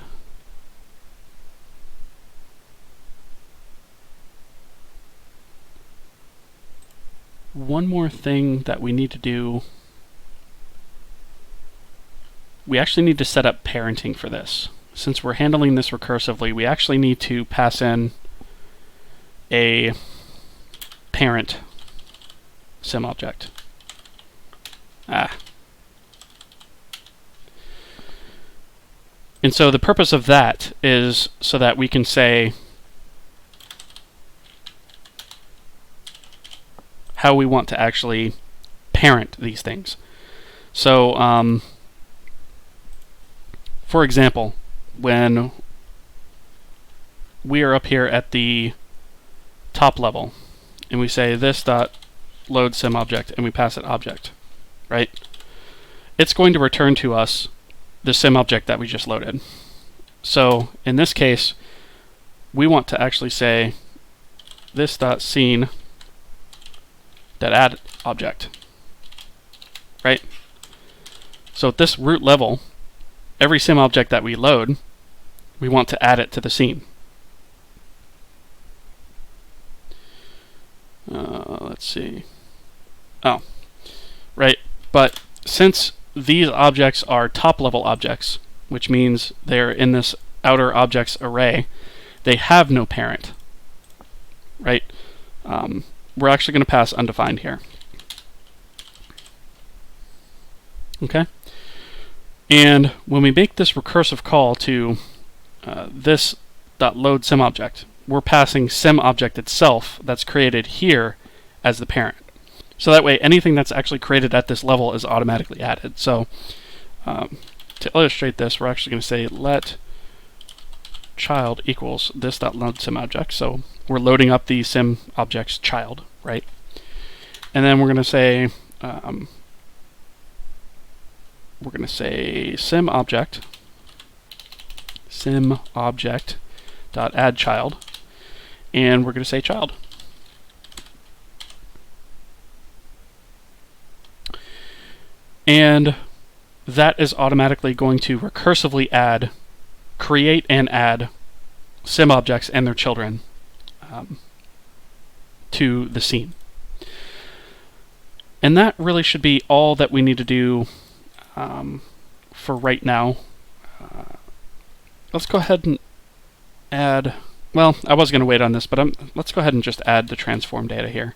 one more thing that we need to do, we actually need to set up parenting for this. Since we're handling this recursively, we actually need to pass in a parent SimObject. And so the purpose of that is so that we can say how we want to actually parent these things. So, for example, when we are up here at the top level and we say this dot load SimObject and we pass it object, right? It's going to return to us the SimObject that we just loaded. So in this case, we want to actually say this dot scene dot add object, right? So at this root level, every SimObject that we load, we want to add it to the scene. Let's see. Oh, right. But since these objects are top-level objects, which means they're in this outer objects array, they have no parent, right? We're actually going to pass undefined here. Okay? And when we make this recursive call to this .load SimObject, we're passing SimObject itself that's created here as the parent. So that way anything that's actually created at this level is automatically added. So to illustrate this, we're actually going to say let child equals this .load SimObject. So we're loading up the SimObject's child, right? And then we're going to say SimObject dot add child, and we're going to say child. And that is automatically going to recursively create and add SimObjects and their children to the scene. And that really should be all that we need to do for right now. Let's go ahead and add, well, I was going to wait on this, but let's go ahead and just add the transform data here.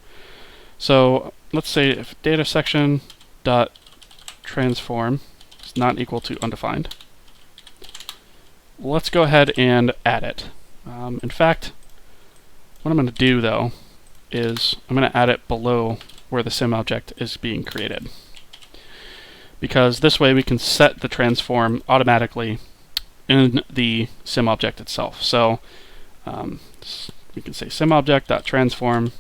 So let's say if data section dot transform is not equal to undefined, let's go ahead and add it. In fact, what I'm going to do though is I'm going to add it below where the SimObject is being created, because this way we can set the transform automatically in the SimObject itself. So we can say SimObject.transform,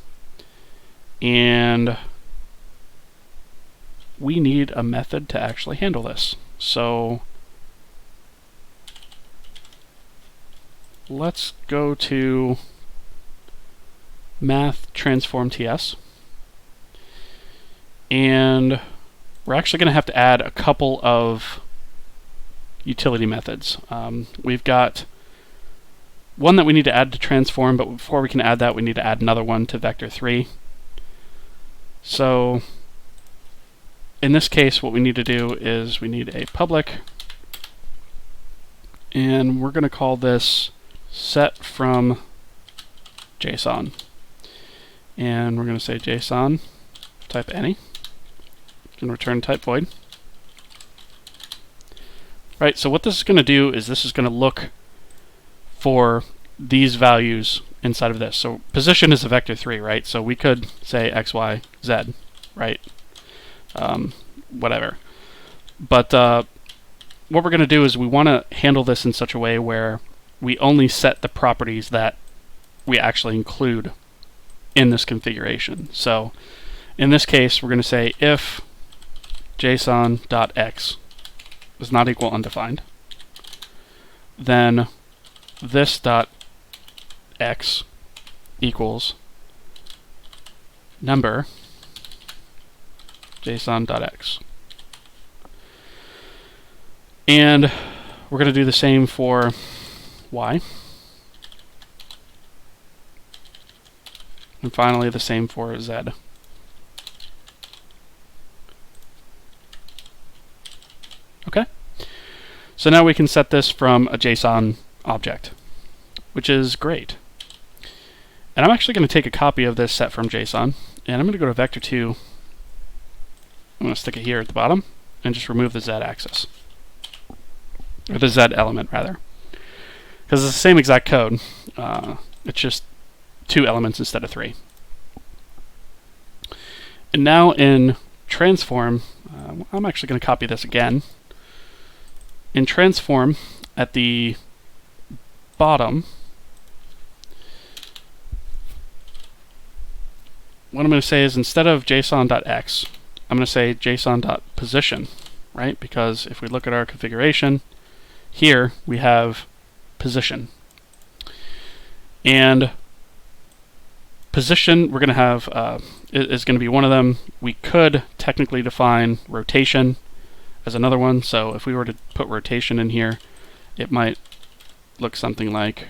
and we need a method to actually handle this. So let's go to math transform TS, and we're actually going to have to add a couple of utility methods. We've got one that we need to add to transform, but before we can add that, we need to add another one to vector3. So in this case, what we need to do is we need a public, and we're going to call this set from JSON. And we're going to say JSON type any. You can return type void. Right, so what this is going to do is this is going to look for these values inside of this. So position is a vector3, right? So we could say x, y, z, right? Whatever. But what we're going to do is we want to handle this in such a way where we only set the properties that we actually include in this configuration. So in this case, we're going to say if JSON.x is not equal undefined, then this.x equals number JSON.x. And we're going to do the same for y. And finally the same for z. Okay? So now we can set this from a JSON object, which is great. And I'm actually going to take a copy of this set from JSON, and I'm going to go to vector2. I'm going to stick it here at the bottom and just remove the z axis. Or the z element, rather. Because it's the same exact code. It's just 2 elements instead of 3. And now in transform, I'm actually going to copy this again. In transform, at the bottom, what I'm going to say is instead of JSON.x, I'm going to say JSON.position, right? Because if we look at our configuration, here we have position. And position, we're going to have, is going to be one of them. We could technically define rotation as another one. So if we were to put rotation in here, it might look something like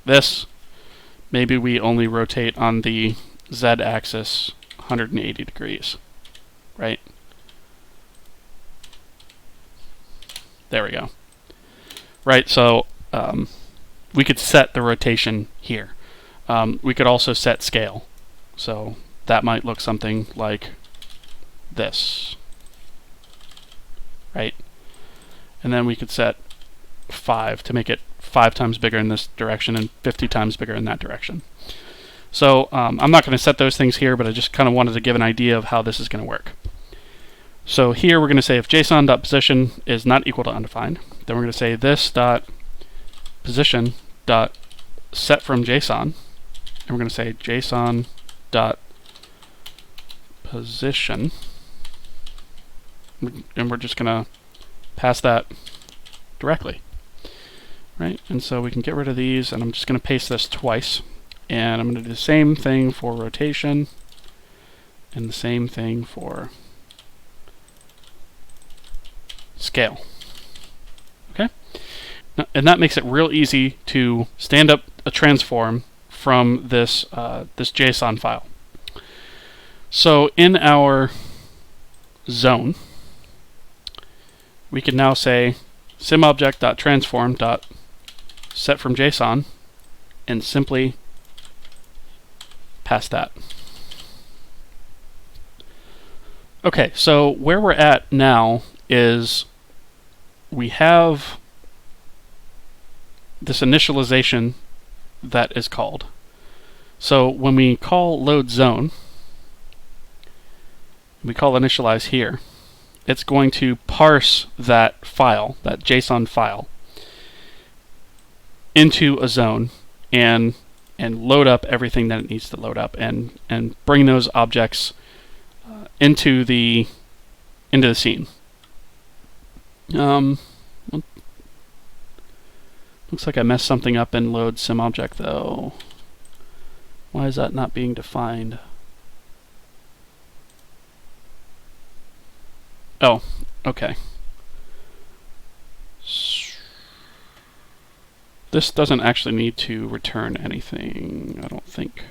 this. Maybe we only rotate on the z-axis 180 degrees, right? There we go. Right, so we could set the rotation here. We could also set scale. So that might look something like this, right? And then we could set 5 to make it 5 times bigger in this direction and 50 times bigger in that direction. So I'm not going to set those things here, but I just kind of wanted to give an idea of how this is going to work. So here we're going to say if JSON.position is not equal to undefined, then we're going to say this.position.set from JSON, and we're going to say JSON.position, and we're just going to pass that directly, right? And so we can get rid of these, and I'm just going to paste this twice, and I'm going to do the same thing for rotation, and the same thing for scale. Okay? And that makes it real easy to stand up a transform from this this JSON file. So in our zone, we can now say simObject.transform.set from JSON and simply pass that. Okay, so where we're at now is we have this initialization that is called. So when we call load zone, we call initialize here, it's going to parse that file, that JSON file, into a zone and load up everything that it needs to load up and bring those objects into the scene. Looks like I messed something up in load SimObject though. Why is that not being defined? Oh, okay. This doesn't actually need to return anything, I don't think.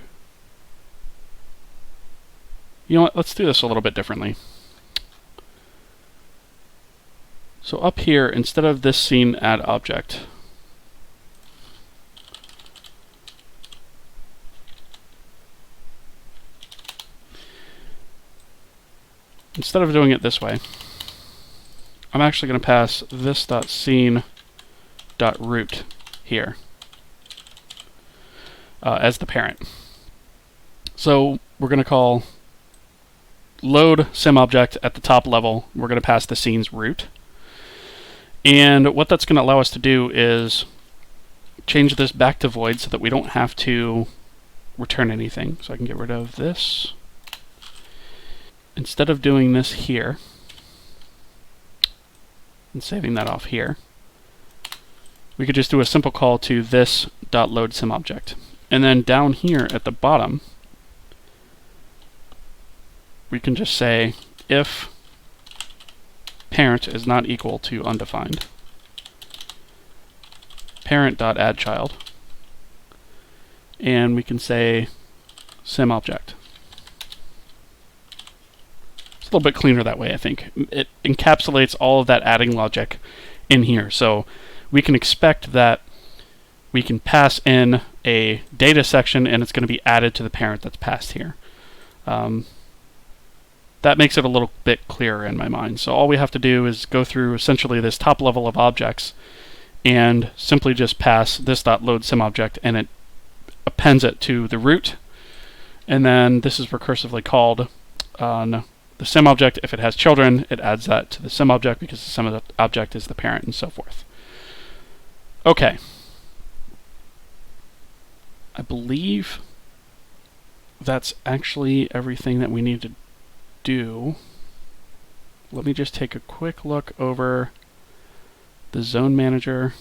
You know what, let's do this a little bit differently. So up here, instead of this scene add object, instead of doing it this way, I'm actually going to pass this.scene.root here as the parent. So we're going to call load SimObject at the top level. We're going to pass the scene's root. And what that's going to allow us to do is change this back to void so that we don't have to return anything. So I can get rid of this. Instead of doing this here and saving that off here, we could just do a simple call to this.loadSimObject. And then down here at the bottom, we can just say if parent is not equal to undefined, parent.addChild, and we can say SimObject. It's a little bit cleaner that way, I think. It encapsulates all of that adding logic in here. So we can expect that we can pass in a data section and it's going to be added to the parent that's passed here. That makes it a little bit clearer in my mind. So all we have to do is go through essentially this top level of objects and simply just pass this.loadSimObject, and it appends it to the root. And then this is recursively called on the SimObject. If it has children, it adds that to the SimObject because the SimObject is the parent and so forth. Okay. I believe that's actually everything that we need to do. Let me just take a quick look over the zone manager.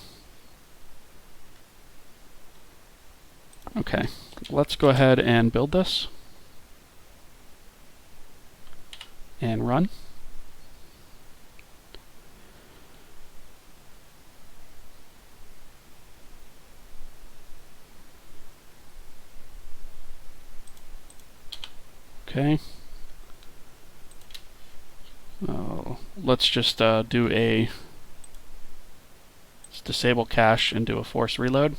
Okay, let's go ahead and build this and run. Okay. Let's just let's disable cache and do a force reload.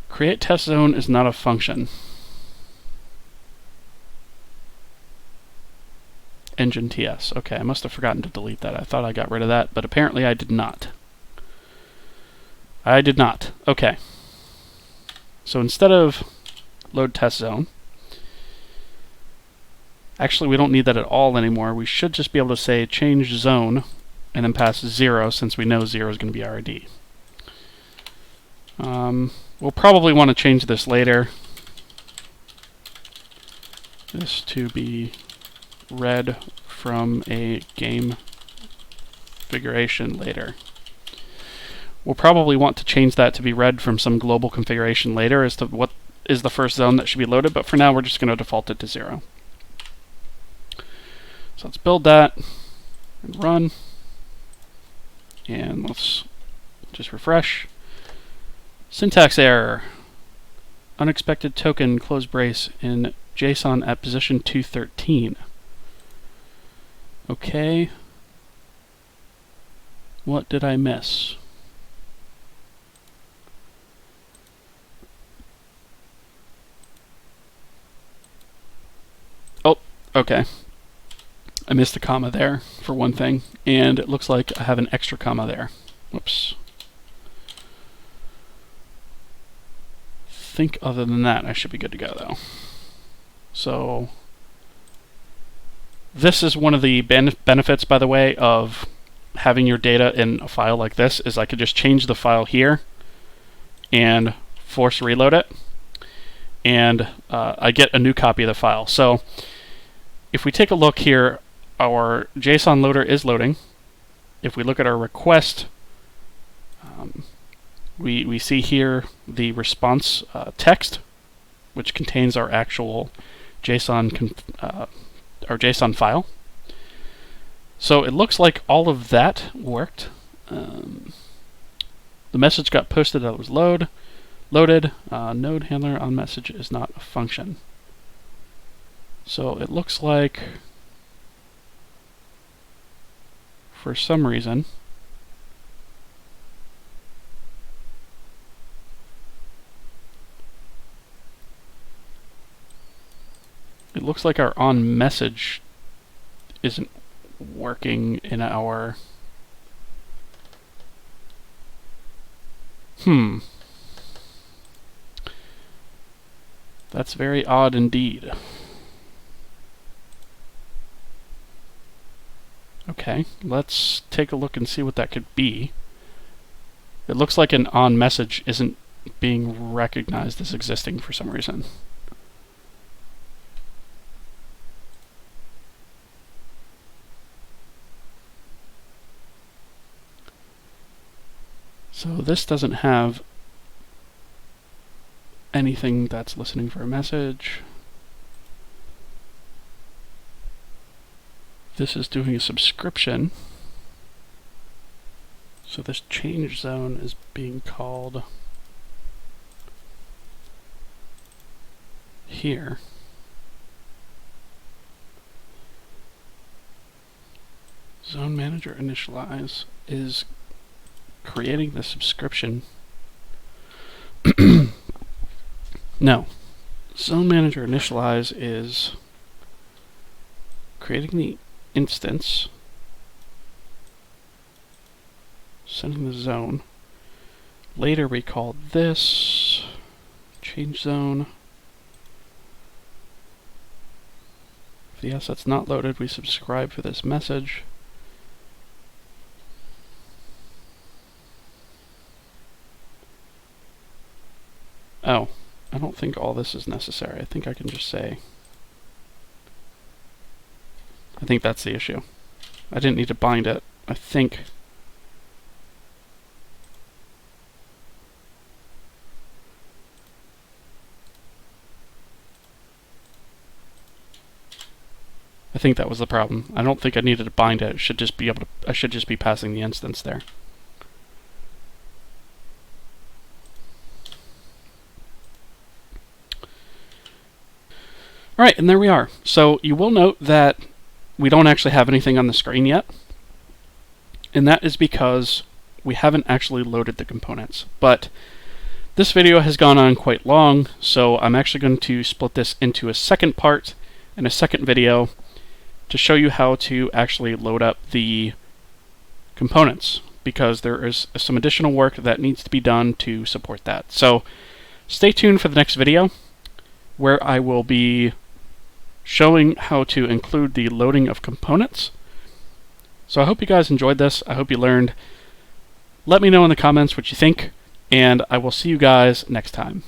Create test zone is not a function. Engine TS. Okay, I must have forgotten to delete that. I thought I got rid of that, but apparently I did not. I did not. Okay. So instead of load test zone, actually we don't need that at all anymore. We should just be able to say change zone and then pass 0 since we know 0 is going to be our ID. We'll probably want to change this later. This to be read from a game configuration later. We'll probably want to change that to be read from some global configuration later as to what is the first zone that should be loaded, but for now we're just going to default it to 0. So let's build that and run. And let's just refresh. Syntax error. Unexpected token close brace in JSON at position 213. Okay. What did I miss? Oh, okay. I missed a comma there, for one thing, and it looks like I have an extra comma there. Whoops. I think other than that, I should be good to go, though. So, this is one of the benefits, by the way, of having your data in a file like this, is I could just change the file here and force reload it. and I get a new copy of the file. So if we take a look here, our JSON loader is loading. If we look at our request, we see here the response text, which contains our actual JSON file. So it looks like all of that worked. The message got posted that it was loaded. Node handler on message is not a function. So it looks like, for some reason, it looks like our on message isn't working in our That's very odd indeed. Okay, let's take a look and see what that could be. It looks like an on message isn't being recognized as existing for some reason. So this doesn't have anything that's listening for a message. This is doing a subscription. So this change zone is being called here. Zone manager initialize is creating the subscription. No. Zone manager initialize is creating the instance, sending the zone. Later we call this change zone. If the asset's not loaded, we subscribe for this message. Oh, I don't think all this is necessary. I think I can just say, I think that's the issue. I didn't need to bind it. I think that was the problem. I don't think I needed to bind it. It should just be able to, I should just be passing the instance there. Alright, and there we are. So you will note that we don't actually have anything on the screen yet. And that is because we haven't actually loaded the components. But this video has gone on quite long, so I'm actually going to split this into a second part and a second video to show you how to actually load up the components, because there is some additional work that needs to be done to support that. So stay tuned for the next video, where I will be showing how to include the loading of components. So I hope you guys enjoyed this. I hope you learned. Let me know in the comments what you think, and I will see you guys next time.